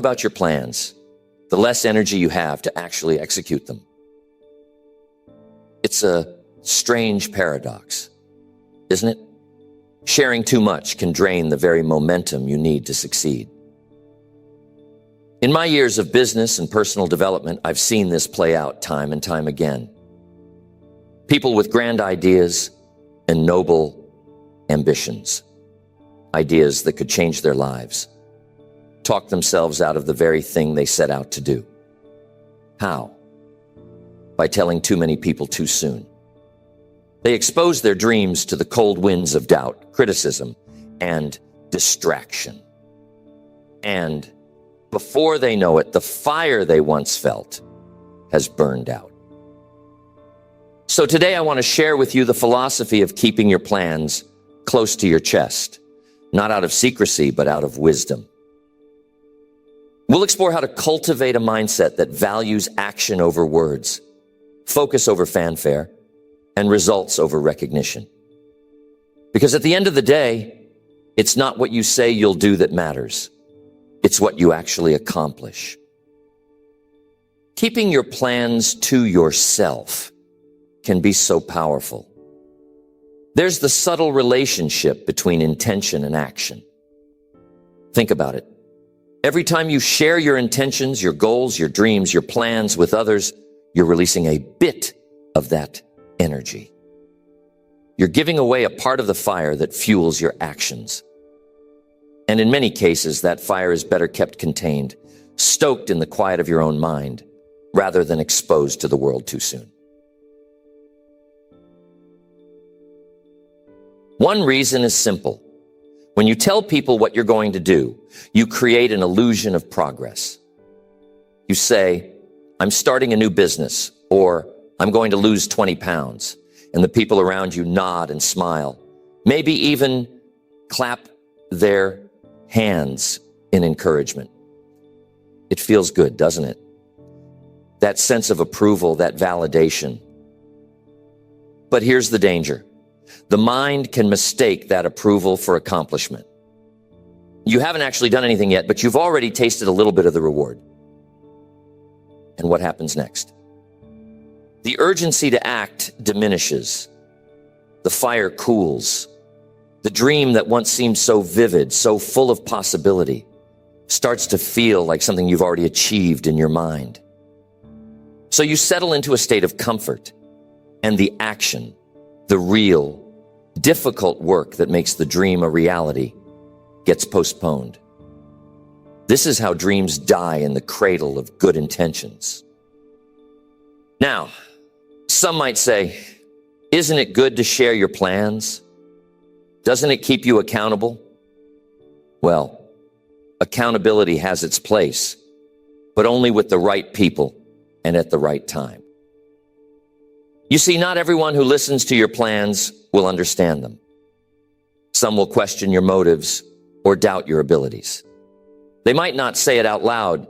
About your plans, the less energy you have to actually execute them. It's a strange paradox, isn't it? Sharing too much can drain the very momentum you need to succeed. In my years of business and personal development, I've seen this play out time and time again. People with grand ideas and noble ambitions, ideas that could change their lives, talk themselves out of the very thing they set out to do. How? By telling too many people too soon. They expose their dreams to the cold winds of doubt, criticism, and distraction. And before they know it, the fire they once felt has burned out. So today I want to share with you the philosophy of keeping your plans close to your chest, not out of secrecy, but out of wisdom. We'll explore how to cultivate a mindset that values action over words, focus over fanfare, and results over recognition. Because at the end of the day, it's not what you say you'll do that matters. It's what you actually accomplish. Keeping your plans to yourself can be so powerful. There's the subtle relationship between intention and action. Think about it. Every time you share your intentions, your goals, your dreams, your plans with others, you're releasing a bit of that energy. You're giving away a part of the fire that fuels your actions. And in many cases, that fire is better kept contained, stoked in the quiet of your own mind, rather than exposed to the world too soon. One reason is simple. When you tell people what you're going to do, you create an illusion of progress. You say, I'm starting a new business, or I'm going to lose 20 pounds. And the people around you nod and smile, maybe even clap their hands in encouragement. It feels good, doesn't it? That sense of approval, that validation. But here's the danger. The mind can mistake that approval for accomplishment. You haven't actually done anything yet, but you've already tasted a little bit of the reward. And what happens next? The urgency to act diminishes. The fire cools. The dream that once seemed so vivid, so full of possibility, starts to feel like something you've already achieved in your mind. So you settle into a state of comfort, and the action, the real, difficult work that makes the dream a reality, gets postponed. This is how dreams die in the cradle of good intentions. Now, some might say, isn't it good to share your plans? Doesn't it keep you accountable? Well, accountability has its place, but only with the right people and at the right time. You see, not everyone who listens to your plans will understand them. Some will question your motives or doubt your abilities. They might not say it out loud,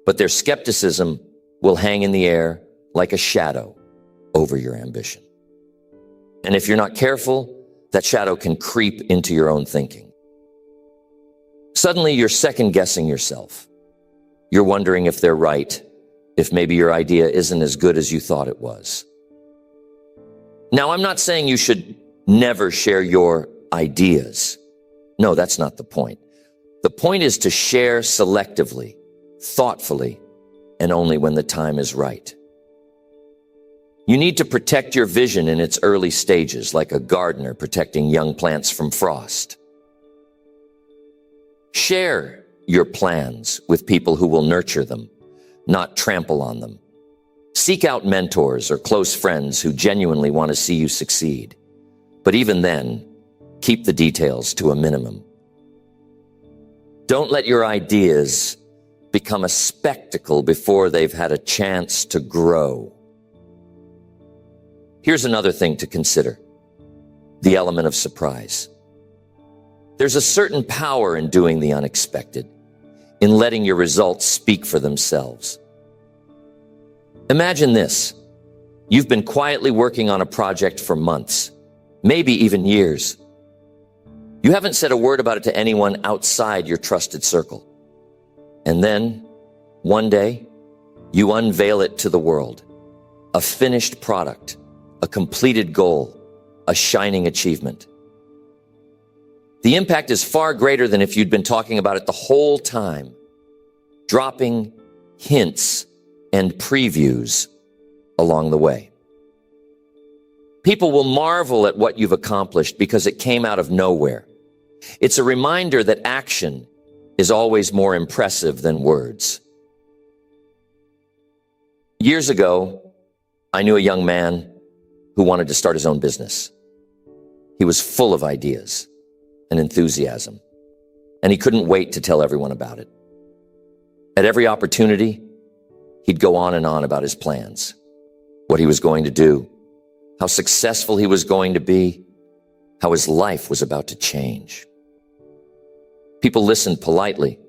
but their skepticism will hang in the air like a shadow over your ambition. And if you're not careful, that shadow can creep into your own thinking. Suddenly, you're second-guessing yourself. You're wondering if they're right, if maybe your idea isn't as good as you thought it was. Now, I'm not saying you should never share your ideas. No, that's not the point. The point is to share selectively, thoughtfully, and only when the time is right. You need to protect your vision in its early stages, like a gardener protecting young plants from frost. Share your plans with people who will nurture them, not trample on them. Seek out mentors or close friends who genuinely want to see you succeed. But even then, keep the details to a minimum. Don't let your ideas become a spectacle before they've had a chance to grow. Here's another thing to consider: the element of surprise. There's a certain power in doing the unexpected, in letting your results speak for themselves. Imagine this. You've been quietly working on a project for months, maybe even years. You haven't said a word about it to anyone outside your trusted circle. And then, one day, you unveil it to the world. A finished product, a completed goal, a shining achievement. The impact is far greater than if you'd been talking about it the whole time, dropping hints and previews along the way. People will marvel at what you've accomplished because it came out of nowhere. It's a reminder that action is always more impressive than words. Years ago, I knew a young man who wanted to start his own business. He was full of ideas and enthusiasm, and he couldn't wait to tell everyone about it. At every opportunity, he'd go on and on about his plans, what he was going to do, how successful he was going to be, how his life was about to change. People listened politely,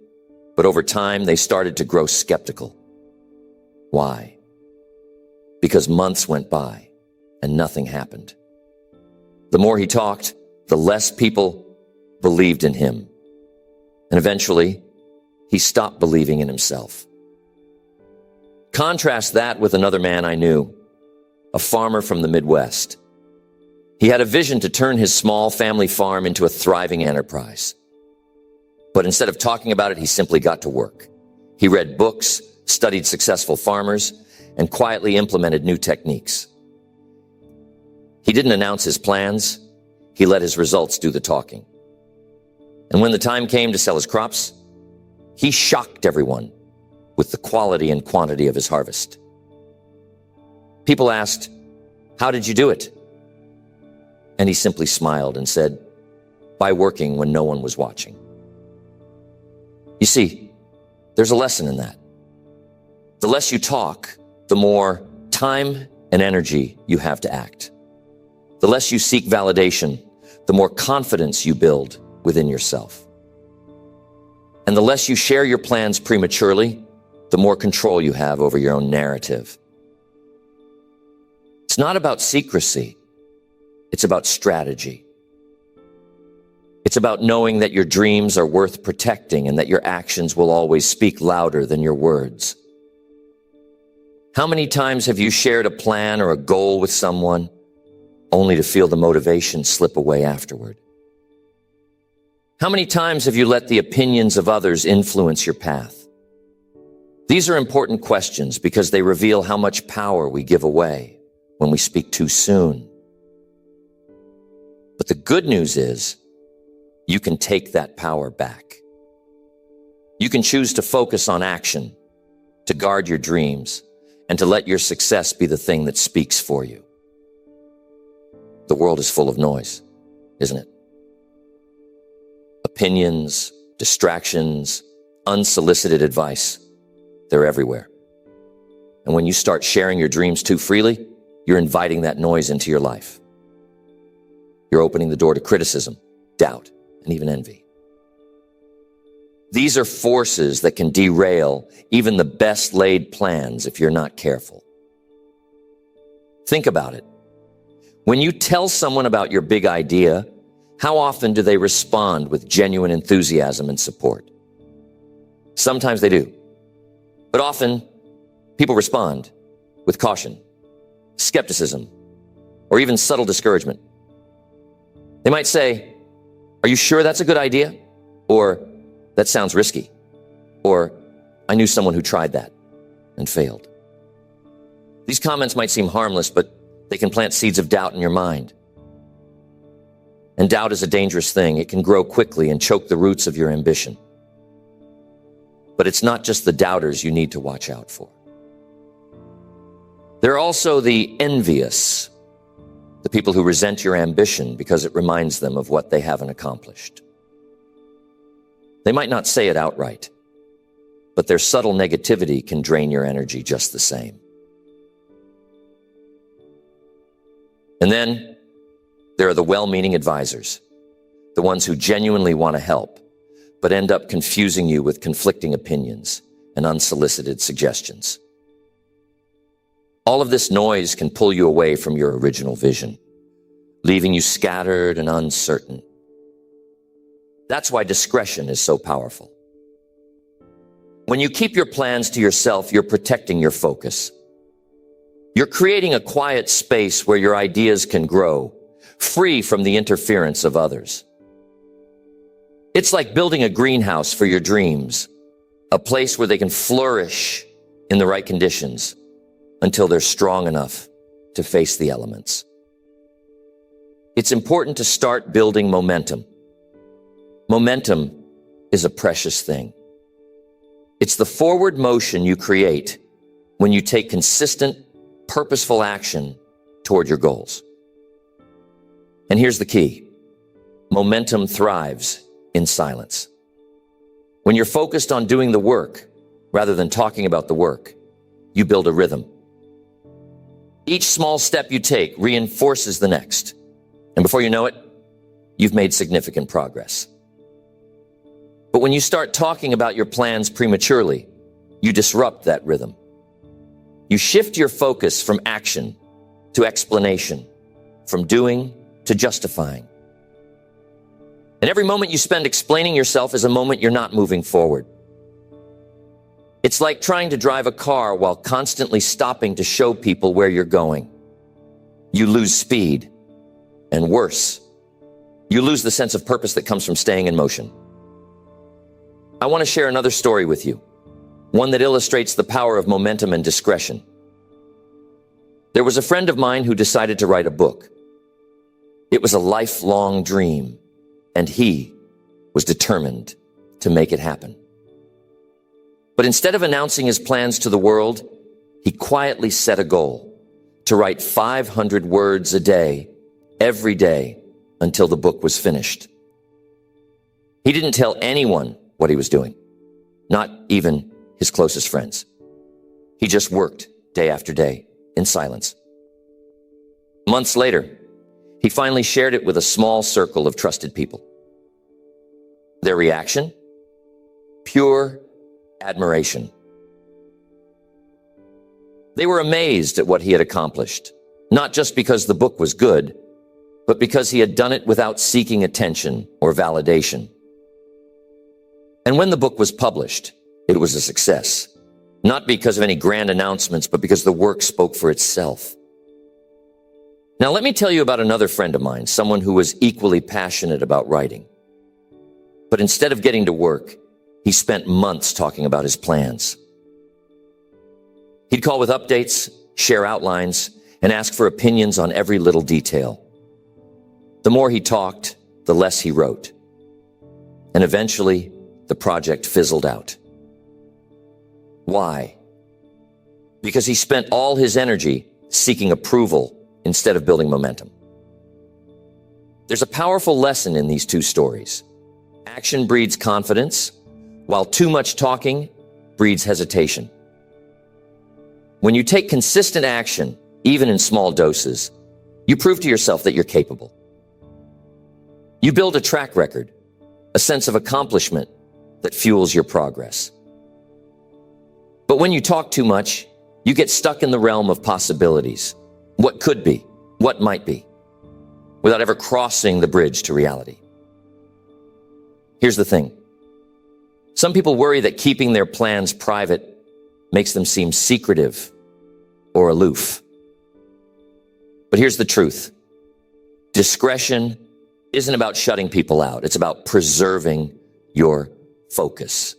but over time they started to grow skeptical. Why? Because months went by and nothing happened. The more he talked, the less people believed in him. And eventually, he stopped believing in himself. Contrast that with another man I knew, a farmer from the Midwest. He had a vision to turn his small family farm into a thriving enterprise. But instead of talking about it, he simply got to work. He read books, studied successful farmers, and quietly implemented new techniques. He didn't announce his plans. He let his results do the talking. And when the time came to sell his crops, he shocked everyone with the quality and quantity of his harvest. People asked, "How did you do it?" And he simply smiled and said, "By working when no one was watching." You see, there's a lesson in that. The less you talk, the more time and energy you have to act. The less you seek validation, the more confidence you build within yourself. And the less you share your plans prematurely, the more control you have over your own narrative. It's not about secrecy. It's about strategy. It's about knowing that your dreams are worth protecting and that your actions will always speak louder than your words. How many times have you shared a plan or a goal with someone only to feel the motivation slip away afterward? How many times have you let the opinions of others influence your path? These are important questions because they reveal how much power we give away when we speak too soon. But the good news is, you can take that power back. You can choose to focus on action, to guard your dreams, and to let your success be the thing that speaks for you. The world is full of noise, isn't it? Opinions, distractions, unsolicited advice, they're everywhere. And when you start sharing your dreams too freely, you're inviting that noise into your life. You're opening the door to criticism, doubt, and even envy. These are forces that can derail even the best laid plans if you're not careful. Think about it. When you tell someone about your big idea, how often do they respond with genuine enthusiasm and support? Sometimes they do. But often, people respond with caution, skepticism, or even subtle discouragement. They might say, "Are you sure that's a good idea?" Or, "That sounds risky." Or, "I knew someone who tried that and failed." These comments might seem harmless, but they can plant seeds of doubt in your mind. And doubt is a dangerous thing. It can grow quickly and choke the roots of your ambition. But it's not just the doubters you need to watch out for. There are also the envious, the people who resent your ambition because it reminds them of what they haven't accomplished. They might not say it outright, but their subtle negativity can drain your energy just the same. And then there are the well-meaning advisors, the ones who genuinely want to help, but end up confusing you with conflicting opinions and unsolicited suggestions. All of this noise can pull you away from your original vision, leaving you scattered and uncertain. That's why discretion is so powerful. When you keep your plans to yourself, you're protecting your focus. You're creating a quiet space where your ideas can grow, free from the interference of others. It's like building a greenhouse for your dreams, a place where they can flourish in the right conditions until they're strong enough to face the elements. It's important to start building momentum. Momentum is a precious thing. It's the forward motion you create when you take consistent, purposeful action toward your goals. And here's the key. Momentum thrives in silence. When you're focused on doing the work rather than talking about the work, you build a rhythm. Each small step you take reinforces the next. And before you know it, you've made significant progress. But when you start talking about your plans prematurely, you disrupt that rhythm. You shift your focus from action to explanation, from doing to justifying. And every moment you spend explaining yourself is a moment you're not moving forward. It's like trying to drive a car while constantly stopping to show people where you're going. You lose speed, and worse, you lose the sense of purpose that comes from staying in motion. I want to share another story with you, one that illustrates the power of momentum and discretion. There was a friend of mine who decided to write a book. It was a lifelong dream, and he was determined to make it happen. But instead of announcing his plans to the world, he quietly set a goal to write 500 words a day, every day, until the book was finished. He didn't tell anyone what he was doing, not even his closest friends. He just worked day after day in silence. Months later, he finally shared it with a small circle of trusted people. Their reaction? Pure admiration. They were amazed at what he had accomplished, not just because the book was good, but because he had done it without seeking attention or validation. And when the book was published, it was a success, not because of any grand announcements, but because the work spoke for itself. Now, let me tell you about another friend of mine, someone who was equally passionate about writing. But instead of getting to work, he spent months talking about his plans. He'd call with updates, share outlines, and ask for opinions on every little detail. The more he talked, the less he wrote. And eventually, the project fizzled out. Why? Because he spent all his energy seeking approval instead of building momentum. There's a powerful lesson in these two stories. Action breeds confidence, while too much talking breeds hesitation. When you take consistent action, even in small doses, you prove to yourself that you're capable. You build a track record, a sense of accomplishment that fuels your progress. But when you talk too much, you get stuck in the realm of possibilities. What could be, what might be, without ever crossing the bridge to reality. Here's the thing. Some people worry that keeping their plans private makes them seem secretive or aloof. But here's the truth. Discretion isn't about shutting people out. It's about preserving your focus.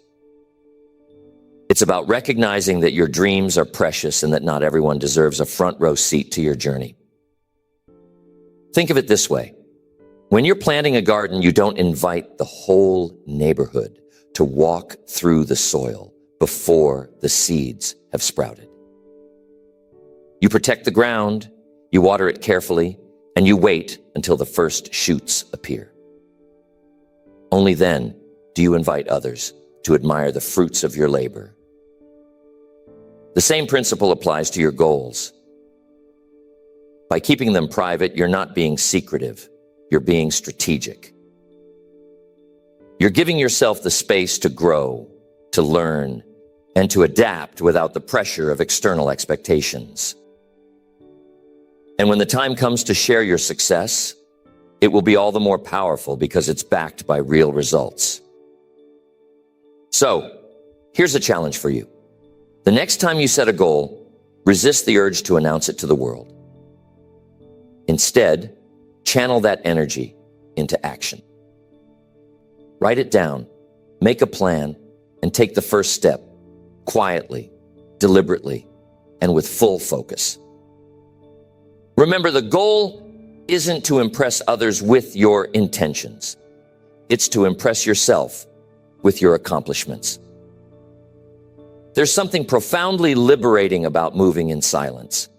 It's about recognizing that your dreams are precious and that not everyone deserves a front row seat to your journey. Think of it this way. When you're planting a garden, you don't invite the whole neighborhood to walk through the soil before the seeds have sprouted. You protect the ground, you water it carefully, and you wait until the first shoots appear. Only then do you invite others to admire the fruits of your labor. The same principle applies to your goals. By keeping them private, you're not being secretive, you're being strategic. You're giving yourself the space to grow, to learn, and to adapt without the pressure of external expectations. And when the time comes to share your success, it will be all the more powerful because it's backed by real results. So, Here's a challenge for you. The next time you set a goal, resist the urge to announce it to the world. Instead, channel that energy into action. Write it down, make a plan, and take the first step quietly, deliberately, and with full focus. Remember, the goal isn't to impress others with your intentions. It's to impress yourself with your accomplishments. There's something profoundly liberating about moving in silence.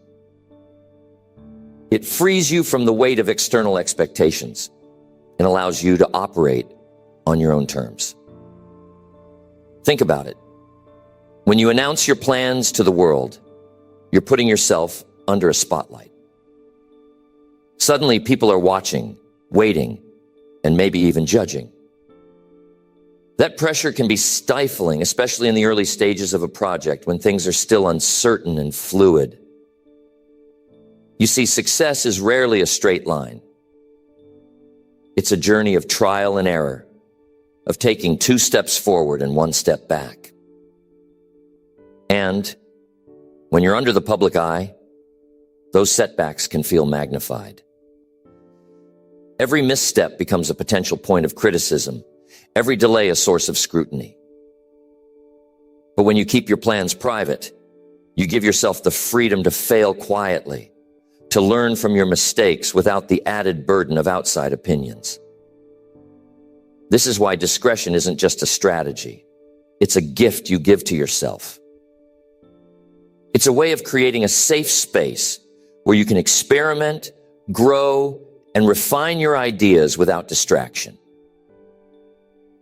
It frees you from the weight of external expectations and allows you to operate on your own terms. Think about it. When you announce your plans to the world, you're putting yourself under a spotlight. Suddenly, people are watching, waiting, and maybe even judging. That pressure can be stifling, especially in the early stages of a project when things are still uncertain and fluid. You see, success is rarely a straight line. It's a journey of trial and error, of taking 2 steps forward and 1 step back. And when you're under the public eye, those setbacks can feel magnified. Every misstep becomes a potential point of criticism, every delay a source of scrutiny. But when you keep your plans private, you give yourself the freedom to fail quietly, to learn from your mistakes without the added burden of outside opinions. This is why discretion isn't just a strategy. It's a gift you give to yourself. It's a way of creating a safe space where you can experiment, grow, and refine your ideas without distraction.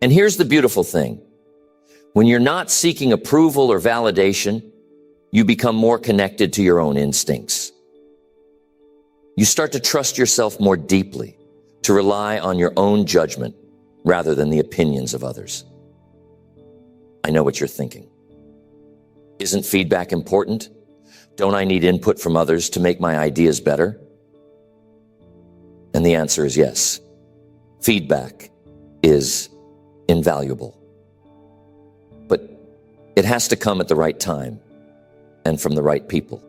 And here's the beautiful thing. When you're not seeking approval or validation, you become more connected to your own instincts. You start to trust yourself more deeply, to rely on your own judgment rather than the opinions of others. I know what you're thinking. Isn't feedback important? Don't I need input from others to make my ideas better? And the answer is yes. Feedback is invaluable. But it has to come at the right time and from the right people.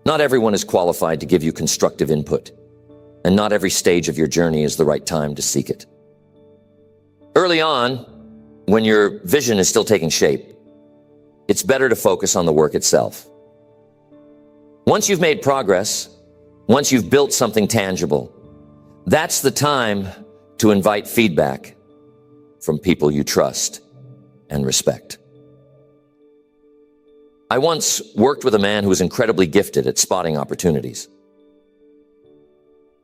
Not everyone is qualified to give you constructive input, and not every stage of your journey is the right time to seek it. Early on, when your vision is still taking shape, it's better to focus on the work itself. Once you've made progress, once you've built something tangible, that's the time to invite feedback from people you trust and respect. I once worked with a man who was incredibly gifted at spotting opportunities.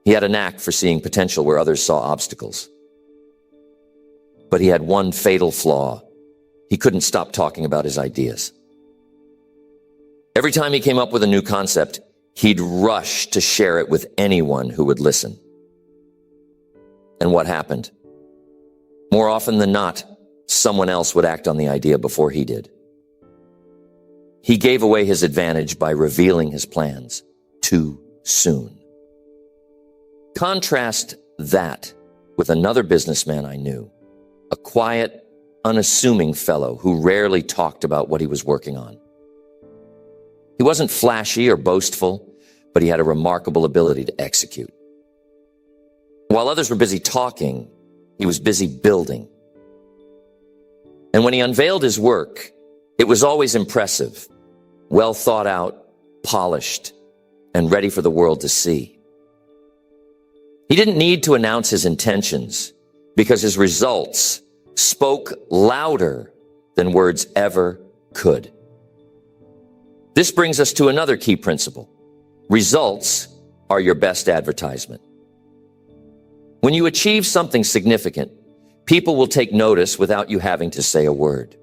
He had a knack for seeing potential where others saw obstacles. But he had one fatal flaw. He couldn't stop talking about his ideas. Every time he came up with a new concept, he'd rush to share it with anyone who would listen. And what happened? More often than not, someone else would act on the idea before he did. He gave away his advantage by revealing his plans too soon. Contrast that with another businessman I knew, a quiet, unassuming fellow who rarely talked about what he was working on. He wasn't flashy or boastful, but he had a remarkable ability to execute. While others were busy talking, he was busy building. And when he unveiled his work, it was always impressive, well thought out, polished, and ready for the world to see. He didn't need to announce his intentions because his results spoke louder than words ever could. This brings us to another key principle. Results are your best advertisement. When you achieve something significant, people will take notice without you having to say a word.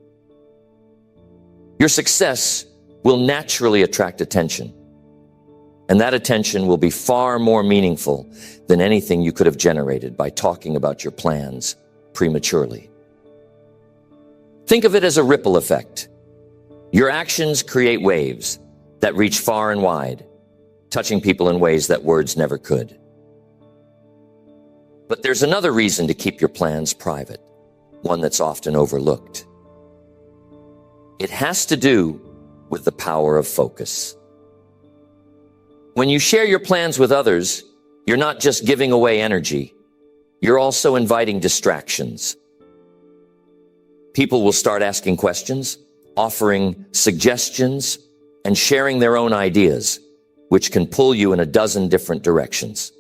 Your success will naturally attract attention, and that attention will be far more meaningful than anything you could have generated by talking about your plans prematurely. Think of it as a ripple effect. Your actions create waves that reach far and wide, touching people in ways that words never could. But there's another reason to keep your plans private, one that's often overlooked. It has to do with the power of focus. When you share your plans with others, you're not just giving away energy, you're also inviting distractions. People will start asking questions, offering suggestions, and sharing their own ideas, which can pull you in a dozen different directions.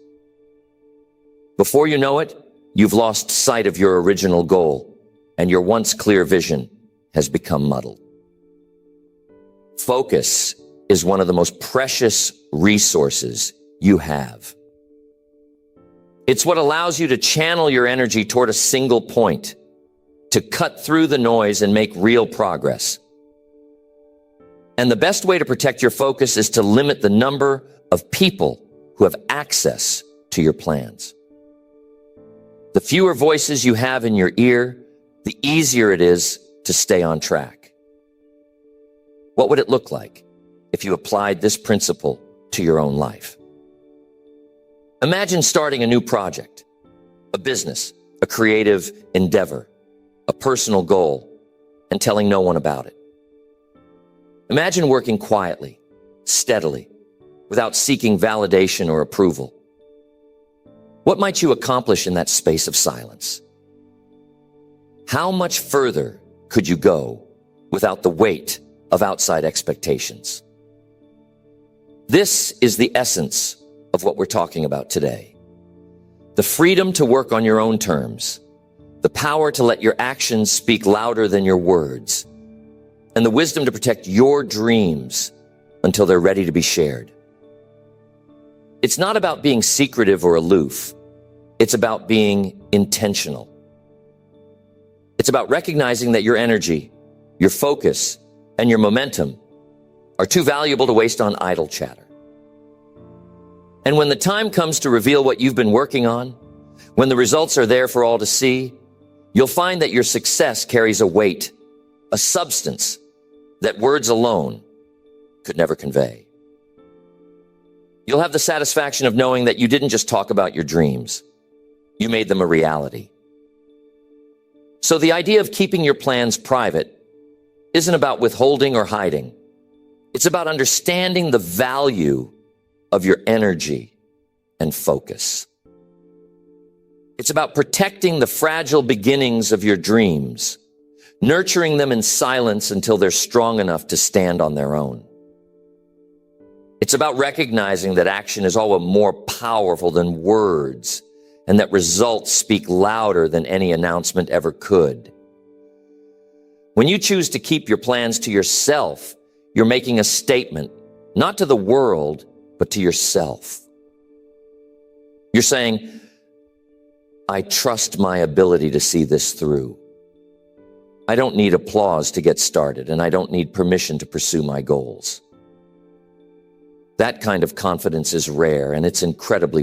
Before you know it, you've lost sight of your original goal, and your once clear vision has become muddled. Focus is one of the most precious resources you have. It's what allows you to channel your energy toward a single point, to cut through the noise and make real progress. And the best way to protect your focus is to limit the number of people who have access to your plans. The fewer voices you have in your ear, the easier it is to stay on track. What would it look like if you applied this principle to your own life? Imagine starting a new project, a business, a creative endeavor, a personal goal, and telling no one about it. Imagine working quietly, steadily, without seeking validation or approval. What might you accomplish in that space of silence? How much further could you go without the weight of outside expectations? This is the essence of what we're talking about today. The freedom to work on your own terms, the power to let your actions speak louder than your words, and the wisdom to protect your dreams until they're ready to be shared. It's not about being secretive or aloof. It's about being intentional. It's about recognizing that your energy, your focus, and your momentum are too valuable to waste on idle chatter. And when the time comes to reveal what you've been working on, when the results are there for all to see, you'll find that your success carries a weight, a substance that words alone could never convey. You'll have the satisfaction of knowing that you didn't just talk about your dreams. You made them a reality. So the idea of keeping your plans private isn't about withholding or hiding. It's about understanding the value of your energy and focus. It's about protecting the fragile beginnings of your dreams, nurturing them in silence until they're strong enough to stand on their own. It's about recognizing that action is always more powerful than words, and that results speak louder than any announcement ever could. When you choose to keep your plans to yourself, you're making a statement, not to the world, but to yourself. You're saying, I trust my ability to see this through. I don't need applause to get started, and I don't need permission to pursue my goals. That kind of confidence is rare, and it's incredibly